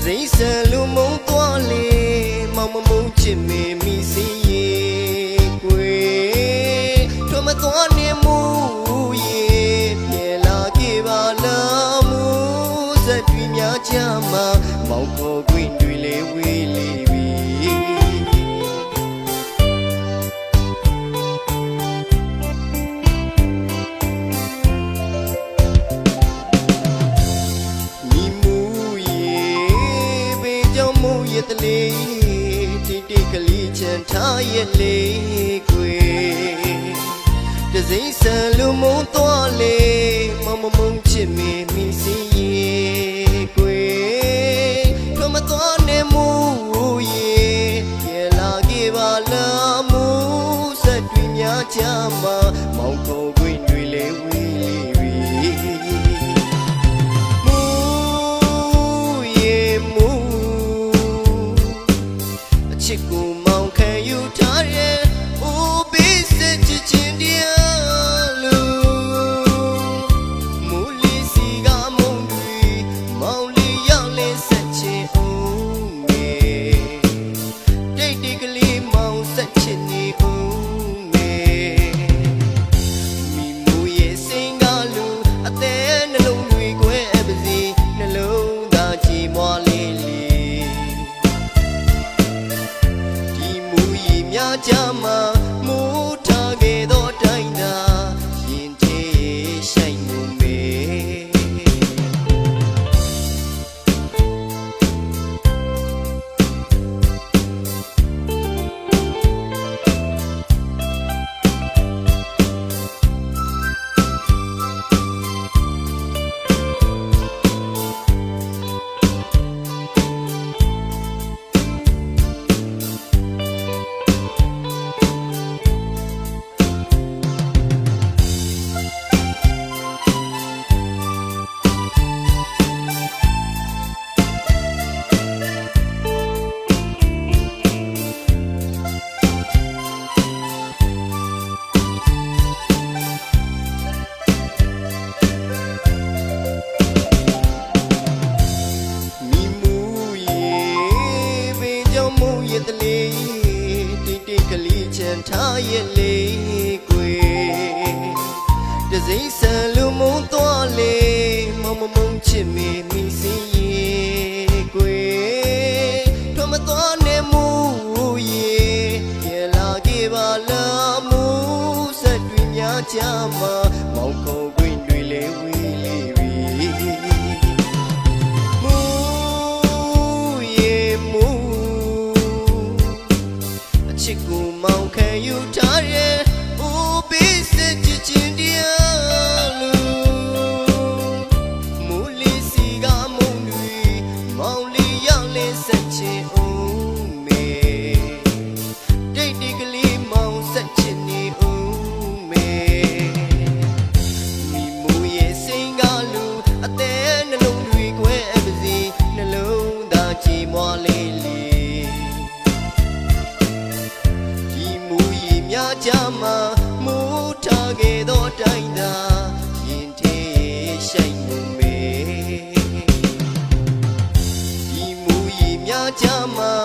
စိမ့်ဆန်လူမုံသွားလေမောင်မမုံချစ်မေမိစီရဲ့ကွယ်တို့မသွားနေမူရဲ့ပြေလာခဲ့ပါလားမူစက်တွေများချမှာမောင်ခေါ်ခွင့်တွေလေဝေးလေပြီတလေးတိတိကလေးချန်ထားရဲ့လေကွယ်တစိမ့်ဆန်လူမုံသွားလေမမမုံချစ်မေမိစီရဲ့ကွယ်တို့မသွားနေမူရဲ့ပြေလာခဲ့ပါလားမူစက်တွေများချမှာမောင်ခေါ်ခွင့်တွေလေဝေးလေပြီချစ်ကိုမောင်ခံယူထားရဲ့အိုးပေးစစ်ချစ်ချင်းတရားလို့မူလီစီကမုံတွေမောင်လေးရောက်လဲဆက်ချင်အောင်မေတိတ်တိတ်ကလေးမောင်ဆက်ချင်နေအောင်မေမိမူရဲ့စိန်ကလူအသေးနှလုံးတွေခွဲပါစေနှလုံးသားကြည်မွားလေးကြမှာမူထားခဲ့သောတိုင်းသာရင်ကျေးဆိုင်မှုမေတလေးတိတိကလေးချန်ထားရဲ့လေကွယ်တစိမ့်ဆန်လူမုံသွားလေမမမုံချစ်မေမိစီရဲ့ကွယ်တို့မသွားနေမူရဲ့ပြေလာခဲ့ပါလားမူစက်တွေများချမှာမောင်ခေါ်ခွင့်တွေလေဝေးလေပြီချစ်ကိုမောင်ခံယူထားရဲ့အိုးပေးစစ်ချစ်ချင်းတရားလို့မူလီစီကမုံတွေမောင်လေးရောက်လဲဆက်ချင်အောင်မေတိတ်တိတ်ကလေးမောင်ဆက်ချင်နေအောင်မေမိမူရဲ့စိန်ကလူအသေးနှလုံးတွေခွဲပါစေနှလုံးသားကြည်မွားလေးလေးကြမှာမူထားခဲ့သောတိုင်းသာရင်ထေးဆိုင်မှုမေဒီမူကြီးများကြမှာ